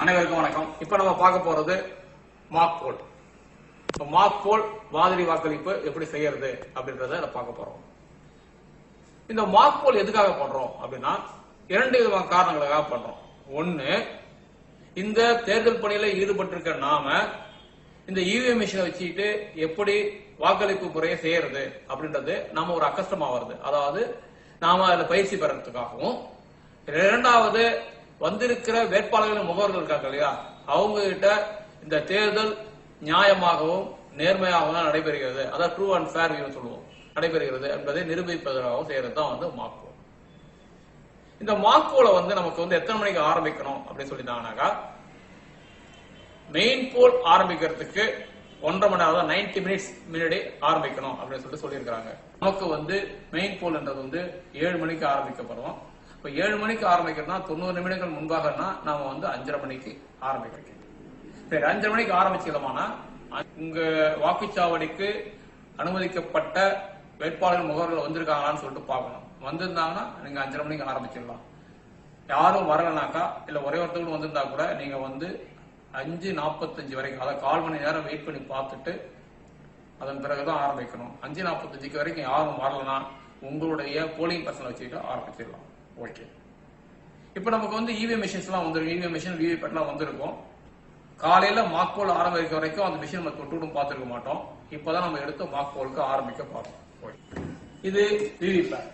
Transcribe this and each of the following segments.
அனைவருக்கும் வணக்கம். இப்ப நம்ம பார்க்க போறது மாக் போல். மாக் போல் மாதிரி வாக்களிப்பு எப்படி செய்யறது அப்படின்றத பார்க்க போறோம். இந்த மாக் போல் எதுக்காக பண்றோம் அப்படின்னா இரண்டு விதமான காரணங்களுக்காக பண்றோம். ஒன்னு, இந்த தேர்தல் பணியில ஈடுபட்டிருக்க நாம இந்த இவிஎம் மிஷினை வச்சுட்டு எப்படி வாக்களிப்பு முறையை செய்யறது அப்படின்றது நாம ஒரு அக்கஸ்டமா வருது. அதாவது நாம அதுல பயிற்சி பெறறதுக்காகவும், இரண்டாவது வந்திருக்கிற வேட்பாளர்களின் முகவர்கள் இருக்காங்க இல்லையா, அவங்க கிட்ட இந்த தேர்தல் நியாயமாகவும் நேர்மையாகவும் நடைபெறுகிறது, அதாவது ட்ரூ அண்ட் ஃபேர் சொல்லுவோம், நடைபெறுகிறது என்பதை நிரூபிப்பதற்காகவும் செய்யறது தான் மாக் போல். இந்த மாக் போல நமக்கு எத்தனை மணிக்கு ஆரம்பிக்கணும் அப்படின்னு சொல்லிட்டாங்கன்னாக்கா, மெயின் போல் ஆரம்பிக்கிறதுக்கு 1.5 மணி நேரம், 90 மினிட்ஸ் முன்னாடி ஆரம்பிக்கணும் அப்படின்னு சொல்லியிருக்காங்க. நமக்கு மெயின் போல்ன்றது 7 மணிக்கு ஆரம்பிக்கப்படும். இப்ப 7 மணிக்கு ஆரம்பிக்கிறதுனா 90 நிமிடங்கள் முன்பாகனா நாம 5:30 மணிக்கு ஆரம்பிக்கிறோம். சரி, 5:30 மணிக்கு ஆரம்பிச்சிடலாமானா உங்க வாக்குச்சாவடிக்கு அனுமதிக்கப்பட்ட வேட்பாளர் முகவர்கள் வந்திருக்காங்களான்னு சொல்லிட்டு பார்க்கணும். வந்திருந்தாங்கன்னா நீங்க 5:30 மணிக்கு ஆரம்பிச்சிடலாம். யாரும் வரலனாக்கா, இல்ல ஒரே ஒருத்தவங்க வந்திருந்தா கூட நீங்க 5:45 வரைக்கும், அதாவது 1/4 மணி நேரம் வெயிட் பண்ணி பார்த்துட்டு அதன் பிறகுதான் ஆரம்பிக்கணும். 5:45 வரைக்கும் யாரும் வரலனா உங்களுடைய போலிங் பர்சனை வச்சுக்கிட்டு ஆரம்பிச்சிடலாம். ஓகே, இப்ப நமக்கு இவிஎம் மிஷின்ஸ் எல்லாம் வந்துருக்கும். இவிஎம் மிஷின், விவிபேட் எல்லாம் வந்திருக்கும். காலையில மாக் போல் ஆரம்பிக்க வரைக்கும் அந்த மிஷின் நம்ம தொட்டு பார்த்திருக்க மாட்டோம். இப்பதான் நம்ம எடுத்து மாக் போலுக்கு ஆரம்பிக்க பார்த்தோம். இது விவிபேட்.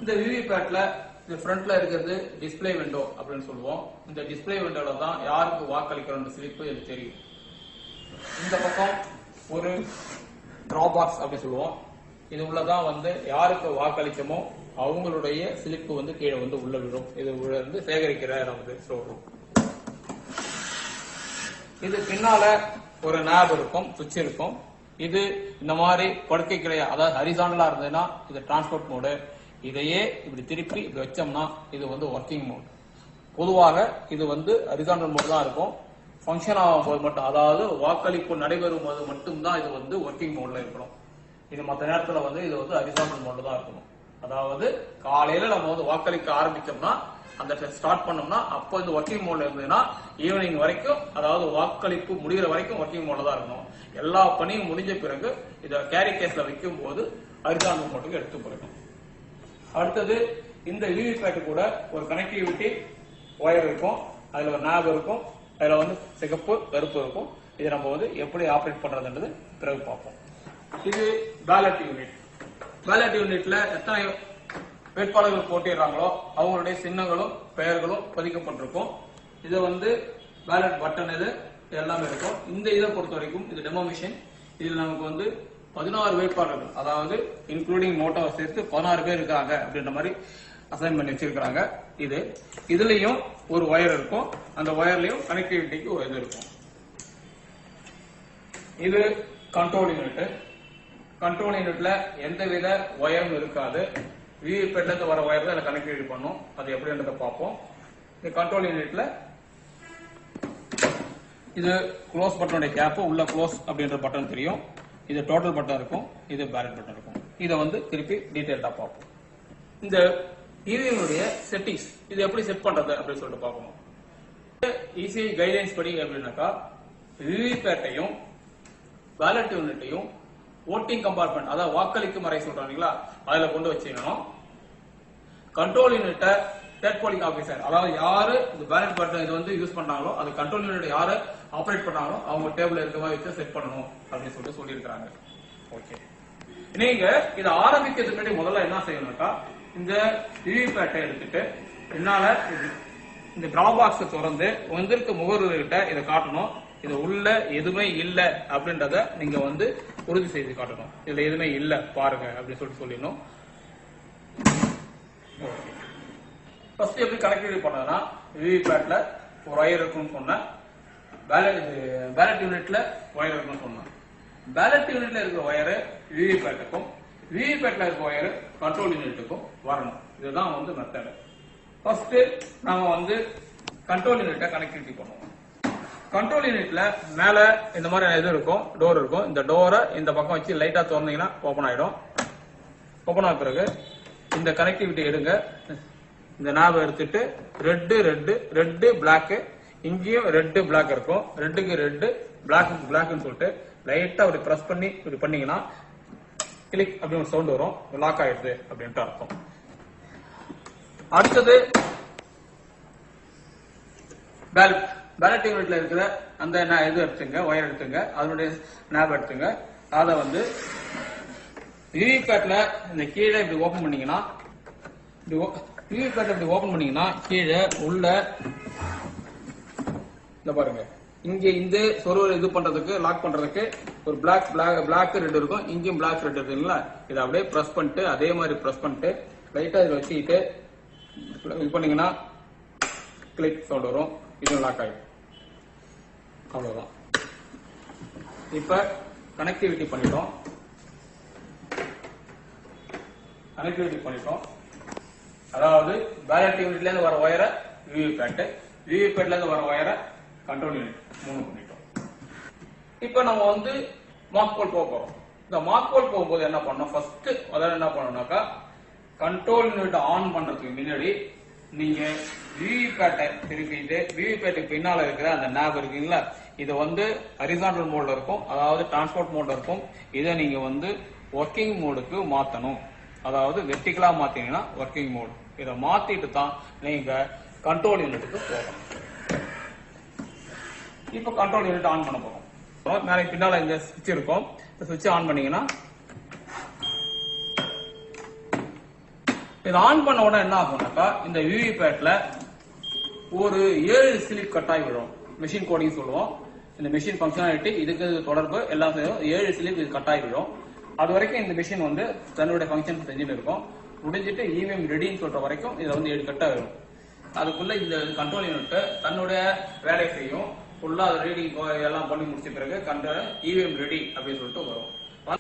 இந்த விவிபேட்ல இந்த ஃப்ரண்ட்ல இருக்கிறது டிஸ்பிளே விண்டோ அப்படின்னு சொல்லுவோம். இந்த டிஸ்பிளே விண்டோல தான் யாருக்கு வாக்களிக்கிற ஸ்லிப்பு இது தெரியும். இந்த பக்கம் ஒரு டிராபாக்ஸ் அப்படின்னு சொல்லுவோம். இது உள்ளதான் யாருக்கு வாக்களிச்சமோ அவங்களுடைய ஸ்லிப்பு கீழே உள்ள விடும். இது சேகரிக்கிற ஸ்டோர் ரூம். இது பின்னால ஒரு நாப் இருக்கும், சுவிட்ச் இருக்கும். இது இந்த மாதிரி படுக்கை கிளையா, அதாவது ஹரிசாண்டலா இருந்ததுன்னா இது டிரான்ஸ்போர்ட் மோடு. இதையே இப்படி திருப்பி இப்படி வச்சோம்னா இது ஒர்க்கிங் மோட். பொதுவாக இது ஹரிசாண்டல் மோட் தான் இருக்கும். ஃபங்க்ஷன் ஆகும் போது மட்டும், அதாவது வாக்களிப்பு நடைபெறும் போது மட்டும்தான் இது ஒர்க்கிங் மோட்ல இருக்கணும். இது மற்ற நேரத்துல இது ஹரிசாண்டல் மோட்ல தான் இருக்கணும். அதாவது காலையில நம்ம வாக்களிக்க ஆரம்பிச்சோம்னா, அந்த ஸ்டார்ட் பண்ணோம்னா அப்போ இந்த ஒர்க்கிங் மோட்ல இருந்ததுன்னா ஈவினிங் வரைக்கும், அதாவது வாக்களிப்பு முடிகிற வரைக்கும் ஒர்க்கிங் மோட்ல தான் இருக்கணும். எல்லா பணியும் முடிஞ்ச பிறகு இதை கேரி கேஸ்ல வைக்கும் போது ஹரிசாண்டல் மோட்டுக்கு எடுத்து போயிடும். அடுத்தது, இந்த விவிபேட் கூட ஒரு கனெக்டிவிட்டி ஒயர் இருக்கும், அதுல ஒரு நாப் இருக்கும், அதுல சிகப்பு கருப்பு இருக்கும். இதை நம்ம எப்படி ஆபரேட் பண்றதுன்றது பிறகு பார்ப்போம். இது பேலட் யூனிட். பேலட் யூனிட்ல எத்தனை வேட்பாளர்கள் போட்டிடுறாங்களோ அவங்களுடைய சின்னங்களும் பெயர்களும் பதிக்கப்பட்டிருக்கும். இது பேலட் பட்டன், இது எல்லாமே இருக்கும். இந்த இதை பொறுத்த வரைக்கும் இது டெமோ மிஷின். இதுல நமக்கு 16 வேட்பாளர்கள், அதாவது இன்க்ளூடிங் மோட்டோவை சேர்த்து 16 பேர் இருக்காங்க அப்படின்ற மாதிரி அசைன் பண்ணி வச்சிருக்காங்க. இதுலயும் ஒரு ஒயர் இருக்கும். அந்த ஒயர்லயும் கனெக்டிவிட்டிக்கு ஒரு இது இருக்கும். இது கண்ட்ரோல் யூனிட். கண்ட்ரோல் யூனிட்ல எந்தவித ஒயரும் இருக்காது. விவிபேட்ல இருந்து வர ஒயர் தான் கனெக்டிவிட்டி பண்ணும். அது எப்படின்றத பார்ப்போம். இந்த கண்ட்ரோல் யூனிட்ல இது க்ளோஸ் பட்டனுடைய கேப், உள்ள க்ளோஸ் அப்படின்ற பட்டன் தெரியும். இது டோட்டல் பட்டன் இருக்கும், இது பேலட் பட்டன் இருக்கும். இதை திருப்பி டீடைல்டா பார்ப்போம். இந்த இவிஎம் உடைய செட்டிங்ஸ் இது எப்படி செட் பண்றது அப்படின்னு சொல்லிட்டு பார்க்கணும். இசிஐ கைட்லைன்ஸ் படி எப்படின்னாக்கா, விவிபேட்டையும் பேலட் யூனிட்டையும் ஓட்டிங் கம்பார்ட்மெண்ட், அதாவது வாக்களிக்கும் அறை சொல்றாங்களா, அதுல கொண்டு வச்சுக்கணும். கண்ட்ரோல் யூனிட்டை ஸ்டேட் போலிங் ஆபீசர், அதாவது யாரு இந்த பேலட் பட்டன் இது யூஸ் பண்றாங்களோ, அது கண்ட்ரோல் யூனிட் யாரு ஆபரேட் பண்றாங்களோ அவங்க டேபிள் இருக்க மாதிரி வச்சு செட் பண்ணணும் அப்படின்னு சொல்லியிருக்காங்க. ஓகே, நீங்க இதை ஆரம்பிக்கிறதுக்கு முன்னாடி முதல்ல என்ன செய்யணும்னா, இந்த விவிபேட்டை எடுத்துட்டு என்னால இந்த டிராபாக்ஸ் திறந்து வந்திருக்க முகவர்கிட்ட இதை காட்டணும். இது உள்ள எதுவுமே இல்ல அப்படின்றத நீங்க உறுதி செய்து காட்டணும். இதுல எதுவுமே இல்ல பாருங்க அப்படின்னு சொல்லிடணும். ஃபர்ஸ்ட் எப்படி கனெக்டிவிட்டி பண்ணதுன்னா, விவிபேட்ல ஒரு ஒயர் இருக்குன்னு சொன்னேன், பேலட் யூனிட்ல ஒயர் இருக்குன்னு சொன்னேன். பேலட் யூனிட்ல இருக்கிற ஒயரு விவிபேட்டுக்கும், விவிபேட்ல இருக்கிற ஒயரு கண்ட்ரோல் யூனிட்டுக்கும் வரணும். இதுதான் மெத்தட். ஃபர்ஸ்ட் நாம கண்ட்ரோல் யூனிட்டை கனெக்டிவிட்டி பண்ணுவோம். கண்ட்ரோல் யூனிட்ல மேல இந்த மாதிரி இது இருக்கும், டோர் இருக்கும். இந்த டோரை இந்த பக்கம் வச்சு லைட்டா திறந்தீங்கன்னா ஓபன் ஆயிடும். ஓபன் ஆன பிறகு இந்த கனெக்டிவிட்டி எடுங்க. இந்த நாபை எடுத்துட்டு ரெட்டு பிளாக் இங்கேயும் ரெட் பிளாக் இருக்கும், ரெட்டுக்கு ரெட் பிளாக் பிளாக்னு சொல்லிட்டு லைட்டா அப்படி பிரஸ் பண்ணி இப்படி பண்ணீங்கன்னா கிளிக் அப்படின்னு ஒரு சவுண்ட் வரும், லாக் ஆயிடுது அப்படின்ட்டு அர்த்தம். அடுத்தது பேலட் யூனிட்ல இருக்கிற அந்த இது எடுத்துங்க, ஒயர் எடுத்துங்க, அதனுடைய ஸ்னாப் எடுத்துங்க. அதை வந்து விவிபேட்ல இந்த கீழே இப்படி ஓபன் பண்ணீங்கன்னா, விவிபேட்ல இப்படி ஓபன் பண்ணீங்கன்னா கீழே உள்ள இந்த பாருங்க, இங்க இந்த சொருவர் இது பண்றதுக்கு லாக் பண்றதுக்கு ஒரு பிளாக் ரெட் இருக்கும், இங்கேயும் பிளாக் ரெட் இருக்குங்களா. இதை அப்படியே பிரஸ் பண்ணிட்டு அதே மாதிரி பிரஸ் பண்ணிட்டு லைட்டா இதில் வச்சுக்கிட்டு இது பண்ணீங்கன்னா கிளிக் சவுண்ட் வரும், இது லாக் ஆகிடும். அவ்வளவுதான். இப்ப கனெக்டிவிட்டி பண்ணிட்டோம். அதாவது பேலட் யூனிட்ல இருந்து வர ஒயரை விவிபேட், விவிபேட்ல இருந்து வர ஒயரை கண்ட்ரோல் யூனிட் 3 பண்ணிட்டோம். இப்ப நம்ம வந்து மார்க் போல் போக போறோம். இந்த மார்க் போல் போகும்போது என்ன பண்ணோம், ஃபர்ஸ்ட் அதாவது என்ன பண்ணணும்னாக்கா கண்ட்ரோல் யூனிட் ஆன் பண்றதுக்கு முன்னாடி நீங்க விவிபேட்டை திருப்பிட்டு விவிபேட்டுக்கு பின்னால இருக்கிற அந்த நாப் இருக்குங்களா, இது வந்து ஹரிசாண்டல் மோட்ல இருக்கும், அதாவது டிரான்ஸ்போர்ட் மோட்ல இருக்கும். இதை நீங்க வந்து ஒர்க்கிங் மோடுக்கு மாத்தணும். அதாவது வெர்டிகலா மாத்தீங்கன்னா ஒர்க்கிங் மோட். இதை மாத்திட்டு தான் நீங்க கண்ட்ரோல் யூனிட்டுக்கு போகணும். இப்ப கண்ட்ரோல் யூனிட் ஆன் பண்ண போறோம். மேலே பின்னால இந்த சுவிட்ச் இருக்கும், இந்த சுவிட்ச் ஆன் பண்ணீங்கன்னா இது ஆன் பண்ண உடனே என்ன ஆகும்னாக்கா இந்த விவிபேட்ல ஒரு 7 ஸ்லிப் கட்டாய் விழும். மெஷின் கோடிங் சொல்லுவோம். இந்த மெஷின் ஃபங்க்ஷனாலிட்டி இதுக்கு தொடர்பு எல்லாம் 7 ஸ்லிப் இது கட்டாய் விழும். அது வரைக்கும் இந்த மெஷின் வந்து தன்னுடைய ஃபங்க்ஷன் செஞ்சுட்டு இருக்கும். முடிஞ்சிட்டு இவிஎம் ரெடின்னு சொல்ற வரைக்கும் இதுல வந்து 7 கட்டா வரும். அதுக்குள்ள இந்த கண்ட்ரோல் யூனிட் தன்னுடைய வேலை செய்யும். ஃபுல்லா ரீடிங் எல்லாம் பண்ணி முடிச்ச பிறகு இவிஎம் ரெடி அப்படின்னு சொல்லிட்டு வரும்.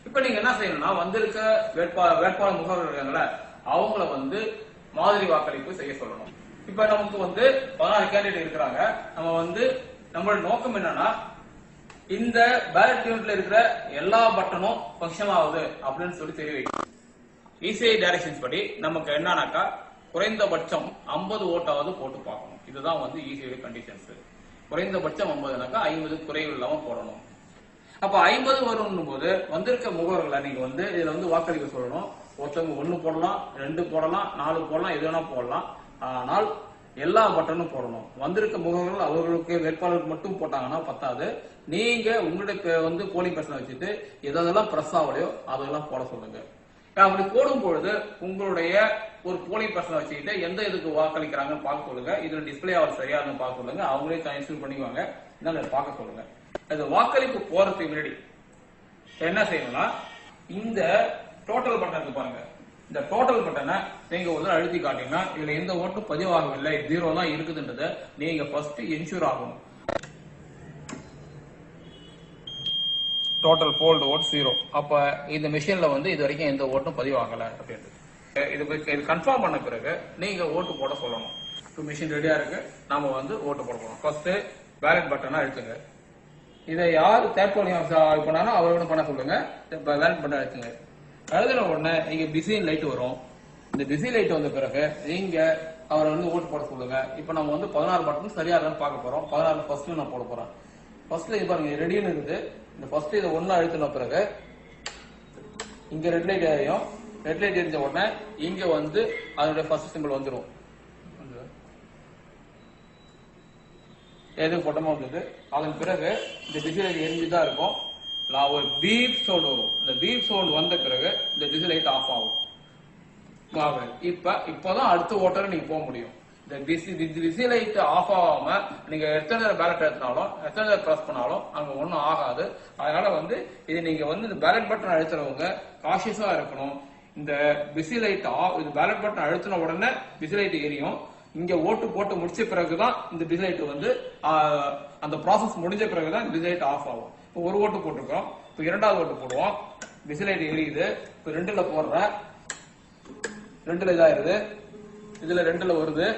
இப்ப நீங்க என்ன செய்யணும்னா வந்திருக்க வேட்பாளர் முகவர்கள் இருக்காங்கல்ல, அவங்கள வந்து மாதிரி வாக்களிப்பு செய்ய சொல்லணும். இப்ப நமக்கு வந்து 16 கேண்டிடேட் இருக்கிறாங்க. நம்ம வந்து நம்மளோட நோக்கம் என்னன்னா இந்த பேலட் யூனிட்ல இருக்கிற எல்லா பட்டனும் ஃபங்க்ஷன் ஆகுது அப்படின்னு சொல்லி தெரிய வைக்கணும். இசிஐ டைரக்ஷன்ஸ் படி நமக்கு என்னன்னாக்கா குறைந்தபட்சம் 50 ஓட்டாவது போட்டு பார்க்கணும். இதுதான் வந்து இசிஐ கண்டிஷன்ஸ். குறைந்தபட்சம் 50னாக்கா 50 குறைவு இல்லாம போடணும். அப்ப 50 வரும் போது வந்திருக்க முகவர்களை நீங்க வந்து இதுல வந்து வாக்களிக்க சொல்லணும். ஒருத்தவங்க 1 போடலாம், 2 போடலாம், 4 போடலாம், எது வேணா போடலாம். ஆனால் எல்லா பட்டனும் போடணும். வந்திருக்க முகவர்கள் அவர்களுக்கு வேட்பாளருக்கு மட்டும் போட்டாங்கன்னா பத்தாது. நீங்க உங்களுக்கு வந்து போலிங் பர்சனை வச்சுட்டு எதெல்லாம் பிரஸ் ஆகலையோ அதெல்லாம் போட சொல்லுங்க. அப்படி போடும் பொழுது உங்களுடைய ஒரு போலிங் பர்சனை வச்சுக்கிட்டு எந்த இதுக்கு வாக்களிக்கிறாங்கன்னு பார்க்க சொல்லுங்க. இதுல டிஸ்பிளே அவர் சரியானு பார்க்க சொல்லுங்க. அவங்களே இன்ஸ்டால் பண்ணிக்குவாங்க. பார்க்க சொல்லுங்க. அது வாக்களிப்பு போறதுக்கு முன்னாடி என்ன செய்யணும்னா இந்த டோட்டல் பட்டன் பாருங்க. இந்த டோட்டல் பட்டனை நீங்க ஒரு அழுத்தி காட்டீங்கன்னா இதுல எந்த ஓட்டும் பதிவாகவில்லை, 0 தான் இருக்குதுன்றத நீங்க ஃபர்ஸ்ட் என்ஷூர் ஆகணும். Total polled vote 0. அப்ப இந்த மிஷின்ல வந்து இது வரைக்கும் எந்த ஓட்டும் பதிவாகல அப்படின்னு இது கன்ஃபார்ம் பண்ண பிறகு நீங்க ஓட்டு போட சொல்லணும். மிஷின் ரெடியா இருக்கு, நாம வந்து ஓட்டு போட போறோம். ஃபர்ஸ்ட் பேலட் பட்டனை அழுத்துங்க. இதை யாரு தேர்ட் போலிங் பண்ணாலும் அவரோட பண்ண சொல்லுங்க. பேலட் பட்டன் அழுத்துங்க. எழுதின உடனே இங்க பிஸி லைட் வரும். இந்த பிஸி லைட் வந்த பிறகு நீங்க அவரை வந்து ஓட்டு போட சொல்லுங்க. இப்ப நம்ம வந்து 16 பட்டன் சரியா இருக்கான்னு பார்க்க போறோம். 16 ஃபர்ஸ்ட் நான் போட போறேன். ஃபர்ஸ்ட்ல இது பாருங்க ரெடின்னு இருக்குது. இந்த ஃபர்ஸ்ட் இதை ஒண்ணு அழுத்தின பிறகு இங்க ரெட் லைட் எரியும். ரெட் லைட் எரிஞ்ச உடனே இங்க வந்து அதனுடைய ஃபர்ஸ்ட் சிம்பிள் வந்துடும். எது போட்டமா வந்தது. அதன் பிறகு இந்த பிஸி லைட் எரிஞ்சுதான் இருக்கும். ஒரு பீப் சவுண்ட் வரும். இந்த பீப் சவுண்ட் வந்த பிறகு இந்த பிஸி லைட் ஆஃப் ஆகும். இப்பதான் அடுத்த ஓட்டர் நீங்க போக முடியும். இந்த பிஸி லைட் ஆஃப் ஆகாம நீங்க எத்தனை பேலட் எடுத்தினாலும் எத்தனை பிரஸ் பண்ணாலும் அங்க ஒன்னும் ஆகாது. அதனால வந்து இது நீங்க வந்து இந்த பேலட் பட்டன் அழுத்துறவங்க காஷியஸா இருக்கணும். இந்த பிஸி லைட் இது பேலட் பட்டன் அழுத்தின உடனே பிஸி லைட் எரியும். இங்க ஓட்டு போட்டு முடிச்ச பிறகுதான் இந்த பிஸி லைட் வந்து அந்த ப்ராசஸ் முடிஞ்ச பிறகுதான் இந்த பிஸி லைட் ஆஃப் ஆகும். இப்போ ஒரு ஓட்டு போட்டிருக்கோம். இப்போ 2வது ஓட்டு போடுவோம். பிஸி லைட் எரியுது. இப்போ 2ல போடுற 2ல இதாயிருது. இதுல 2ல வருது.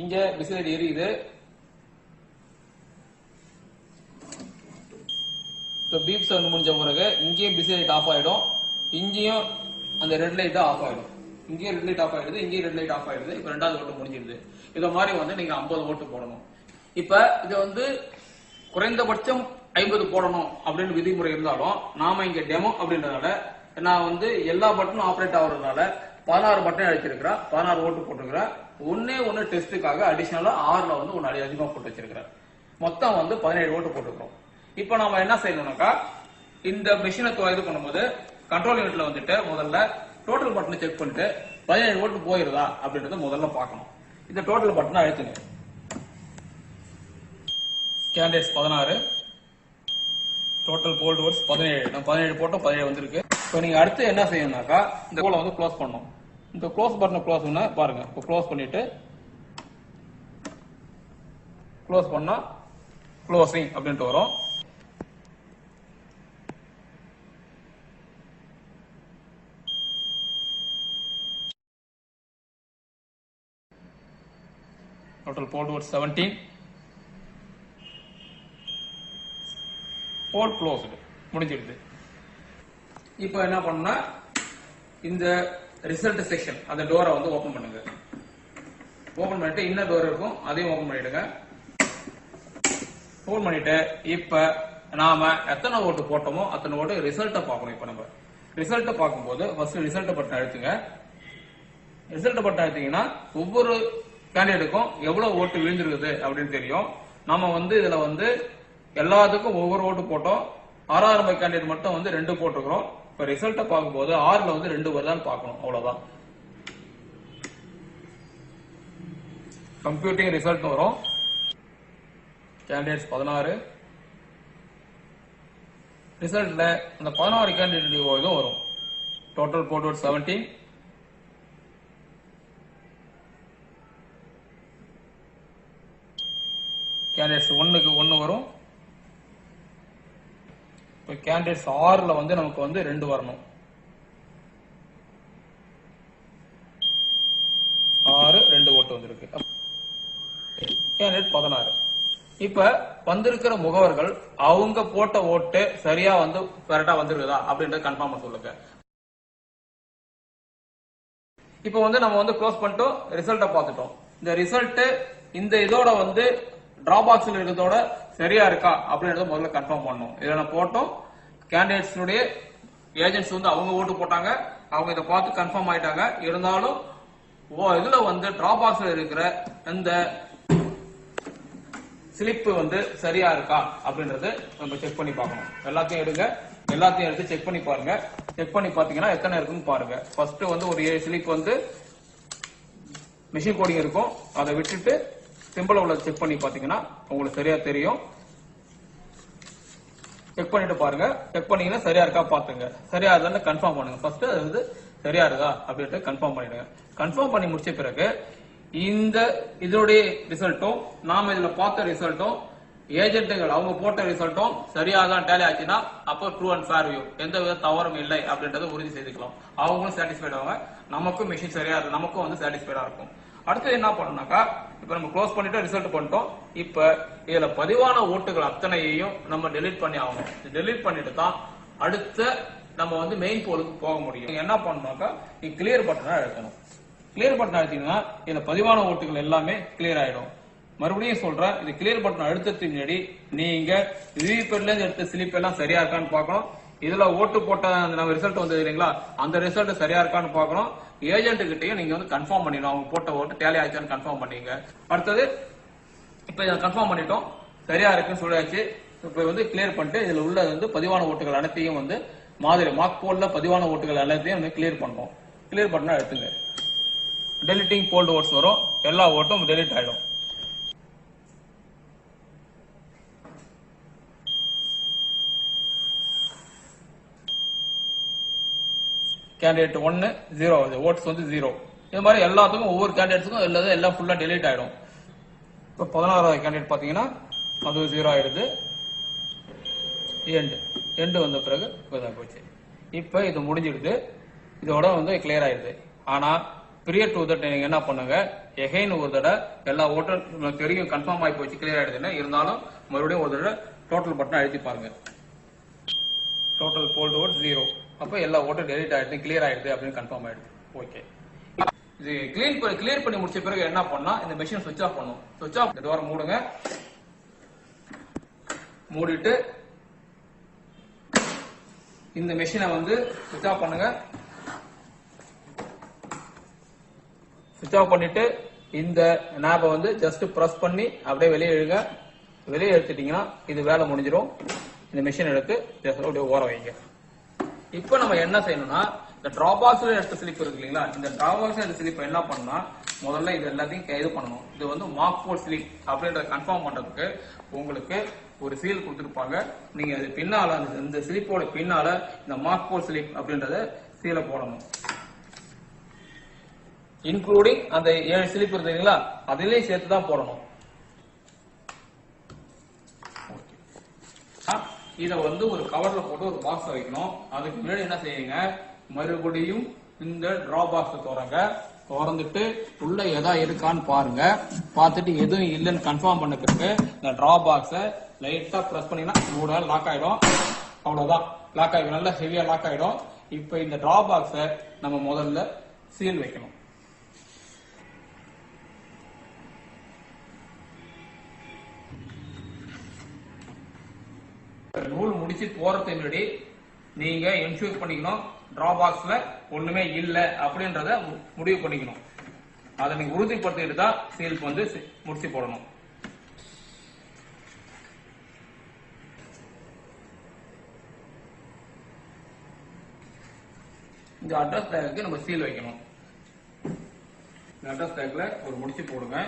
இங்க பிஸி லைட் எரியுது. பீப் சவுண்ட் முடிஞ்ச பிறகு இங்கேயும் பிஸி லைட் ஆஃப் ஆயிடும். இங்கேயும் அந்த ரெட் லைட் ஆஃப் ஆயிடும். இங்கேயும் ரெட் லைட் ஆஃப் ஆயிடுது, இங்கேயும் ரெட் லைட் ஆஃப் ஆயிடுது. இப்ப ரெண்டாவது ஓட்டு முடிஞ்சிருது. இத மாதிரி வந்து நீங்க 50 ஓட்டு போடணும். இப்ப இது வந்து குறைந்தபட்சம் 50 போடணும் அப்படின்னு விதிமுறை இருந்தாலும் நாம இங்க டெமோ அப்படின்றதால நான் வந்து எல்லா பட்டனும் ஆப்ரேட் ஆகுறதுனால 16 பட்டன் அடிச்சிருக்கிறேன், 16 ஓட்டு போட்டுருக்கிறேன். ஒன்னு டெஸ்ட்டுக்காக அடிஷனலா 6ல வந்து ஒன்னு அதிகமா போட்டு வச்சிருக்கிறேன். மொத்தம் வந்து 17 ஓட்டு போட்டுக்கிறோம். இப்ப நாம என்ன செய்யணும்னாக்கா இந்த மிஷினை இது பண்ணும்போது கண்ட்ரோல் யூனிட்ல வந்துட்டு முதல்ல டோட்டல் பட்டனை செக் பண்ணிட்டு 17 ஓட்டு போயிருதா அப்படின்றத முதல்ல பார்க்கணும். இந்த டோட்டல் பட்டனை அழுத்துங்க. Candidates 16, total polled votes 17. நம்ம 17 போட்டோம், 17 வந்திருக்கு. இப்போ நீங்க அடுத்து என்ன செய்யணும்னாக்கா இந்த போல வந்து க்ளோஸ் பண்ணணும். இந்த க்ளோஸ் பட்டனை க்ளோஸ் பண்ண பாருங்க. இப்போ க்ளோஸ் பண்ணிட்டு க்ளோஸ் பண்ணா க்ளோசிங் அப்படின்ட்டு வரும். Total poll votes 17. Poll closed. முடிஞ்சிடுது. இப்போ என்ன பண்ணா இந்த ரிசல்ட் செக்ஷன் அந்த டோரை வந்து ஓபன் பண்ணுங்க. ஓபன் பண்ணிட்டு இன்னர் டோர் இருக்கும், அதையும் ஓபன் பண்ணிடுங்க. ஓபன் பண்ணிட்டு இப்ப நாம எத்தனை ஓட்டு போட்டோமோ அத்தனை ஓட்டு ரிசல்ட்டை பார்க்கணும். இப்ப நம்ம ரிசல்ட்டை பார்க்கும்போது ஃபர்ஸ்ட் ரிசல்ட் பட்டன் அழுத்துங்க. ரிசல்ட் பட்டன் அழுத்தீங்கன்னா ஒவ்வொரு கேண்டிடேட்டுக்கும் எவ்வளவு ஓட்டு விழுந்திருக்குது அப்படின்னு தெரியும். நம்ம வந்து இதுல வந்து எல்லாத்துக்கும் ஒவ்வொரு ஓட்டு போட்டோம். 6ஆம் நம்பர் கேண்டிடேட் மட்டும் வந்து 2 போட்டுக்கிறோம். இப்ப ரிசல்ட்டை பார்க்கும்போது 6ல வந்து 2 வருதான்னு பார்க்கணும், அவ்வளவுதான். கம்ப்யூட்டிங் ரிசல்ட் வரும். கேண்டிடேட்ஸ் 16, ரிசல்ட்ல அந்த 16 கேண்டிடேட் இதுவும் வரும். Total polled vote 17. கேண்டிடேட்ஸ் 1க்கு 1 வரும். இப்போ கேண்டிடேட்ஸ் 6ல வந்து நமக்கு வந்து 2 வரணும். 6 2 ஓட்டு வந்திருக்கு. கேண்டிடேட் 16. இப்ப வந்திருக்கிற முகவர்கள் அவங்க போட்ட ஓட்டு சரியா வந்து கரெக்டா வந்திருக்குதா அப்படின்றத கன்ஃபார்மா சொல்லுங்க. இப்போ வந்து நம்ம வந்து க்ளோஸ் பண்ணிட்டோம், ரிசல்ட்டை பார்த்துட்டோம். இந்த ரிசல்ட் இந்த இதோட வந்து டிராபாக்ஸ்ல இருக்கிறதோட சரியா இருக்கா அப்படின்றத முதல்ல கன்ஃபார்ம் பண்ணணும். இதை நான் போட்டோம். கேண்டிடேட்ஸ் ஏஜென்ட்ஸ் வந்து அவங்க ஓட்டு போட்டாங்க, அவங்க இதை பார்த்து கன்ஃபார்ம் ஆயிட்டாங்க. இருந்தாலும் இதுல வந்து டிராபாக்ஸ்ல இருக்கிற இந்த ஸ்லிப் வந்து சரியா இருக்கா அப்படின்றது நம்ம செக் பண்ணி பார்க்கணும். எல்லாத்தையும் எடுங்க, எல்லாத்தையும் எடுத்து செக் பண்ணி பாருங்க. செக் பண்ணி பாத்தீங்கன்னா எத்தனை இருக்குன்னு பாருங்க. ஃபர்ஸ்ட் வந்து ஒரு ஸ்லிப் வந்து மிஷின் கோடிங் இருக்கும், அதை விட்டுட்டு சிம்பிள் உள்ள செக் பண்ணி பாத்தீங்கன்னா உங்களுக்கு சரியா தெரியும். செக் பண்ணிட்டு பாருங்க. செக் பண்ணீங்கன்னா சரியா இருக்கா பாத்துங்க. சரியா இருந்தா கன்ஃபார்ம் பண்ணுங்க. ஃபர்ஸ்ட் அது வந்து சரியா இருக்கா அப்படின்ட்டு கன்ஃபார்ம் பண்ணிடுங்க. கன்ஃபார்ம் பண்ணி முடிச்ச பிறகு இந்த இதோடைய ரிசல்ட்டும் நாம இதுல பார்த்த ரிசல்ட்டும் ஏஜென்ட்டுகள் அவங்க போட்ட ரிசல்ட்டும் சரியா தான் டேலி ஆச்சுன்னா அப்போ ட்ரூ அண்ட் ஃபேர் வியூ, எந்த வித தவறும் இல்லை அப்படின்றத உறுதி செய்துக்கலாம். அவங்களும் சாட்டிஸ்ஃபைட் ஆவாங்க, நமக்கும் மிஷின் சரியா இருக்கு, நமக்கும் வந்து சாட்டிஸ்ஃபைடா இருக்கும். அடுத்து என்ன பண்ணணும்னாக்கா இப்ப நம்ம க்ளோஸ் பண்ணிட்டு ரிசல்ட் பண்ணிட்டோம். இப்ப இதுல பதிவான ஓட்டுகள் அத்தனையையும் நம்ம டெலீட் பண்ணி ஆகணும். டெலீட் பண்ணிட்டு தான் அடுத்த நம்ம வந்து மெயின் போலுக்கு போக முடியும். என்ன பண்ணணும்னாக்கா கிளியர் பட்டனை அழுத்தணும். கிளியர் பட்டன் அழுத்தீங்கன்னா இதுல பதிவான ஓட்டுகள் எல்லாமே கிளியர் ஆயிடும். மறுபடியும் சொல்றேன், இது கிளியர் பட்டன் அழுத்தத்துக்கு முன்னாடி நீங்க விவிபேட்ல இருந்து எடுத்த ஸ்லிப் எல்லாம் சரியா இருக்கான்னு பார்க்கணும். இதுல ஓட்டு போட்ட நம்ம ரிசல்ட் வந்தது இல்லைங்களா, அந்த ரிசல்ட் சரியா இருக்கான்னு பார்க்கணும். ஏஜென்ட் கிட்டையும் நீங்க வந்து கன்ஃபார்ம் பண்ணிடணும், அவங்க போட்ட ஓட்டு டேலி ஆயிடுச்சான்னு கன்ஃபார்ம் பண்ணீங்க. அடுத்தது இப்ப இதை கன்ஃபார்ம் பண்ணிட்டோம், சரியா இருக்குன்னு சொல்லியாச்சு. இப்ப வந்து கிளியர் பண்ணிட்டு இதுல உள்ள வந்து பதிவான ஓட்டுகள் அனைத்தையும் வந்து மாதிரி மார்க் போல்ல பதிவான ஓட்டுகள் எல்லாத்தையும் வந்து கிளியர் பண்ணணும். கிளியர் பண்ணா எடுத்துங்க. டெலிட்டிங் போல்ட் ஓட்ஸ் வரும், எல்லா ஓட்டும் டெலிட் ஆயிடும். கேண்டிடேட் 1 0 ஆகுது, ஓட்ஸ் வந்து 0. இது மாதிரி எல்லாத்துக்கும் ஒவ்வொரு கேண்டிடேட்ஸுக்கும் எல்லாம் ஃபுல்லா டெலிட் ஆயிடும். இப்போ 16வது கேண்டிடேட் பாத்தீங்கன்னா அது 0 ஆயிடுது. எண்டு வந்த பிறகு போச்சு. இப்ப இது முடிஞ்சிடுது, இதோட வந்து கிளியர் ஆயிடுது. ஆனா பிரியர் டு தட் நீங்க என்ன பண்ணுங்க, எகைன் ஒரு தடவை எல்லா ஓட்டும் தெரியும் கன்ஃபார்ம் ஆகி போச்சு, கிளியர் ஆயிடுதுன்னு. இருந்தாலும் மறுபடியும் ஒரு தடவை டோட்டல் பட்டன் அழுத்தி பாருங்க. Total polled vote 0. அப்ப எல்லா ஓட்டும் டெலிட் ஆயிடுது, கிளியர் ஆயிடுது அப்படின்னு கன்ஃபார்ம் ஆயிடுது. ஓகே, இது கிளியர் பண்ணி முடிச்ச பிறகு என்ன பண்ணா இந்த மெஷின் சுவிட்ச் ஆஃப் பண்ணும். சுவிட்ச் ஆஃப் டோர் மூடுங்க. மூடிட்டு இந்த மெஷினை வந்து சுவிட்ச் ஆஃப் பண்ணுங்க. சுவிட்ச் ஆஃப் பண்ணிட்டு இந்த நாபை வந்து ஜஸ்ட் பிரஸ் பண்ணி அப்படியே வெளியே இழுங்க. வெளியே எடுத்துட்டீங்கன்னா இது வேலை முடிஞ்சிடும். இந்த மெஷின் எடுத்து அப்படியே ஓர வைங்க. இப்போ நம்ம என்ன செய்யணும்னா இந்த டிராபாக்ஸ்ல எடுத்த ஸ்லிப் இருக்கு இல்லைங்களா, இந்த டிராபாக்ஸ்ல எடுத்த ஸ்லிப் என்ன பண்ணா முதல்ல இது எல்லாத்தையும் இது பண்ணணும். இது வந்து மார்க் போர்ட் ஸ்லிப் அப்படின்றத கன்ஃபார்ம் பண்றதுக்கு உங்களுக்கு ஒரு சீல் கொடுத்துருப்பாங்க. நீங்க அது பின்னால இந்த ஸ்லிப்போட பின்னால இந்த மார்க் போர்ட் ஸ்லிப் அப்படின்றத சீலை போடணும். இன்க்ளூடிங் அந்த 7 ஸ்லிப் இருக்குங்களா அதிலேயும் சேர்த்து தான் போடணும். இத வந்து ஒரு கவர்ல போட்டு ஒரு பாக்ஸ் வைக்கணும். அதுக்கு முன்னாடி என்ன செய்யுங்க, மறுபடியும் இந்த டிரா பாக்ஸ் திறந்துட்டு உள்ள எதா இருக்கான்னு பாருங்க. பார்த்துட்டு எதுவும் இல்லைன்னு கன்ஃபார்ம் பண்ணதுக்கு இந்த டிரா பாக்ஸ லைட்டா பிரஸ் பண்ணீங்கன்னா மூட லாக் ஆயிடும். அவ்வளவுதான், லாக் ஆயிடும், நல்லா ஹெவியா லாக் ஆயிடும். இப்ப இந்த டிரா பாக்ஸ நம்ம முதல்ல சீல் வைக்கணும். நூல் முடிச்சு போறதுக்கு முன்னாடி நீங்க என்ஷூர் பண்ணிக்கணும் டிரா பாக்ஸ்ல ஒண்ணுமே இல்ல அப்படின்றத முடிவு பண்ணிக்கணும். அதை நீங்க உறுதிப்படுத்திட்டு தான் சீல் வந்து முடிச்சு போடணும். இந்த அட்ரஸ் டேக்கு நம்ம சீல் வைக்கணும். இந்த அட்ரஸ் டேக்ல ஒரு முடிச்சு போடுங்க.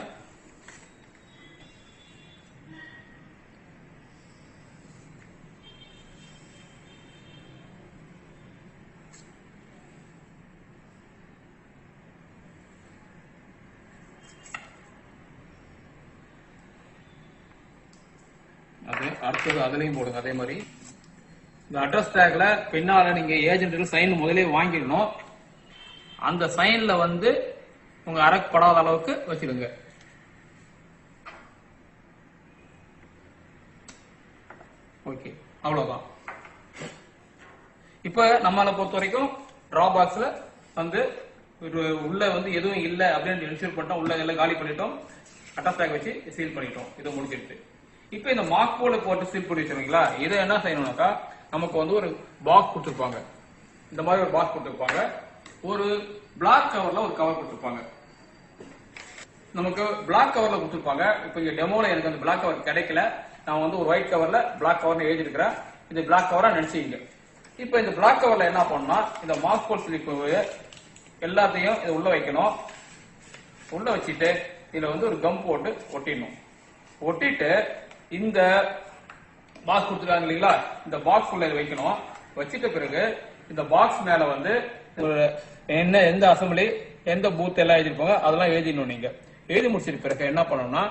அடுத்தது அதுலயும் போடுங்க. அதே மாதிரி இந்த அட்ரஸ் டேக்ல பின்னால நீங்க ஏஜென்ட் சைன் முதலே வாங்கிடணும். அந்த சைன்ல வந்து உங்க அறப்படாத அளவுக்கு வச்சிருங்க. ஓகே, அவ்வளவுதான். இப்ப நம்மளை பொறுத்த வரைக்கும் டிரா பாக்ஸ்ல வந்து உள்ள வந்து எதுவும் இல்லை அப்படின்னு இன்ஷூர் பண்ணிட்டோம். உள்ள எல்லாம் காலி பண்ணிட்டோம். அட்ரஸ் டேக் வச்சு சீல் பண்ணிட்டோம். இதை முடிச்சிட்டு இப்ப இந்த மார்க் போர்டு போட்டு சீல் பண்ணி வச்சிருக்கீங்களா, இதை என்ன செய்யணும்னாக்கா நமக்கு வந்து ஒரு பாக்ஸ் கொடுத்துருப்பாங்க. இந்த மாதிரி ஒரு பாக்ஸ் கொடுத்துருப்பாங்க. ஒரு பிளாக் கவர்ல ஒரு கவர் கொடுத்துருப்பாங்க. நமக்கு பிளாக் கவர்ல கொடுத்துருப்பாங்க. இப்ப இங்க டெமோல எனக்கு அந்த பிளாக் கவர் கிடைக்கல. நான் வந்து ஒரு ஒயிட் கவர்ல பிளாக் கவர்னு எழுதி இருக்கிறேன். இது பிளாக் கவரா நினைச்சீங்க. இப்ப இந்த பிளாக் கவர்ல என்ன பண்ணா இந்த மார்க் போர்ட் ஸ்லிப் எல்லாத்தையும் இது உள்ள வைக்கணும். உள்ள வச்சுட்டு இதுல வந்து ஒரு கம் போட்டு ஒட்டிடணும். ஒட்டிட்டு இந்த பாக்ஸ் கொடுத்துருக்காங்க இல்லைங்களா, இந்த பாக்ஸ் உள்ள வைக்கணும். வச்சிட்ட பிறகு இந்த பாக்ஸ் மேல வந்து என்ன எந்த அசம்பிளி எந்த பூத் எல்லாம் எழுதிருப்பாங்க அதெல்லாம் எழுதிடணும். நீங்க எழுதி முடிச்சிட்ட பிறகு என்ன பண்ணணும்னா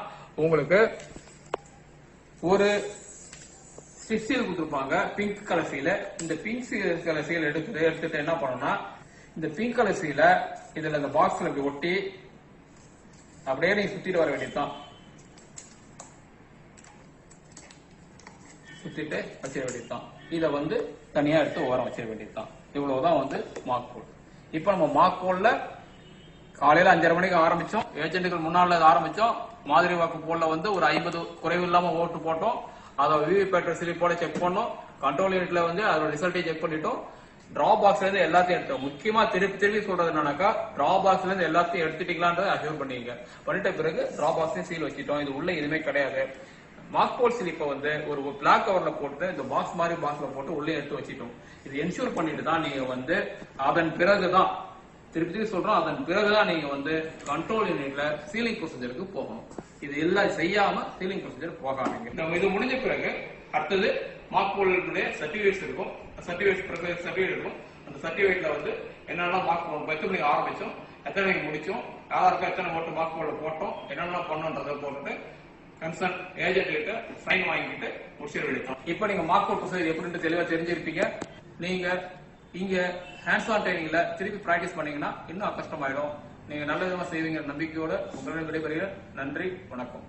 உங்களுக்கு ஒரு சீல் கொடுத்துருப்பாங்க, பிங்க் கலர் சீல. இந்த பிங்க் கலர் சீல் எடுத்துட்டு என்ன பண்ணணும்னா இந்த பிங்க் கலர் சீல இதுல இந்த பாக்ஸ்ல இப்படி ஒட்டி அப்படியே நீங்க சுத்திட்டு வர வேண்டியதுதான். சுத்திட்டு வச்சிட வேண்டியதுதான். இதை வந்து தனியா எடுத்து ஓரம் வச்சிட வேண்டியதுதான். இவ்வளவுதான் வந்து மார்க் போர்டு. இப்ப நம்ம மார்க் போர்டுல காலையில 5:30 மணிக்கு ஆரம்பிச்சோம். ஏஜென்ட்டுகள் முன்னால ஆரம்பிச்சோம். மாதிரி வாக்கு போர்டுல வந்து ஒரு 50 குறைவு இல்லாம ஓட்டு போட்டோம். அதை விவிபேட் ஸ்லிப்போட செக் பண்ணோம். கண்ட்ரோல் யூனிட்ல வந்து அதோட ரிசல்ட்டை செக் பண்ணிட்டோம். டிரா பாக்ஸ்ல இருந்து எல்லாத்தையும் எடுத்தோம். முக்கியமா திருப்பி சொல்றது என்னன்னாக்கா டிரா பாக்ஸ்ல இருந்து எல்லாத்தையும் எடுத்துட்டீங்களான்றதை அஷ்யூர் பண்ணிங்க. பண்ணிட்ட பிறகு டிரா பாக்ஸையும் சீல் வச்சிட்டோம். இது உள்ள எதுவுமே கிடையாது. மார்க் போர்ட் ஸ்லிப்பை வந்து ஒரு பிளாக் கவர்ல போட்டு இந்த பாக்ஸ் மாதிரி பாக்ஸ்ல போட்டு உள்ளே எடுத்து வச்சிட்டோம். இது என்ஷூர் பண்ணிட்டு தான் நீங்க வந்து அதன் பிறகுதான் திருப்பி சொல்றோம், அதன் பிறகுதான் நீங்க வந்து கண்ட்ரோல் யூனிட்ல சீலிங் ப்ரொசீஜருக்கு போகணும். இது எல்லாம் செய்யாம சீலிங் ப்ரொசீஜர் போகாதீங்க. நம்ம இது முடிஞ்ச பிறகு அடுத்தது மார்க் போர்டுடைய சர்டிபிகேட்ஸ் இருக்கும். சர்டிபிகேட் இருக்கும். அந்த சர்டிபிகேட்ல வந்து என்னென்ன மார்க் போர்டு எத்தனை மணிக்கு ஆரம்பிச்சோம், எத்தனை மணிக்கு முடிச்சோம், யாருக்கு எத்தனை ஓட்டு மார்க் போர்டுல போட்டோம், என்னென்ன பண்ணோன்றதை போட்டுட்டு கன்சர்ன் ஏஜென்ட் கிட்ட சைன் வாங்கிட்டு முடிச்சிட வேண்டியது. இப்ப நீங்க மார்க் போர்ட் ப்ரொசீஜர் எப்படின்னு தெளிவா தெரிஞ்சிருப்பீங்க. நீங்க இங்க ஹேண்ட்ஸ் ஆன் ட்ரைனிங்ல திருப்பி பிராக்டிஸ் பண்ணீங்கன்னா இன்னும் கஷ்டமாயிடும். நீங்க நல்ல விதமா செய்வீங்க நம்பிக்கையோட உங்களிடம் விடைபெறுகிறேன். நன்றி, வணக்கம்.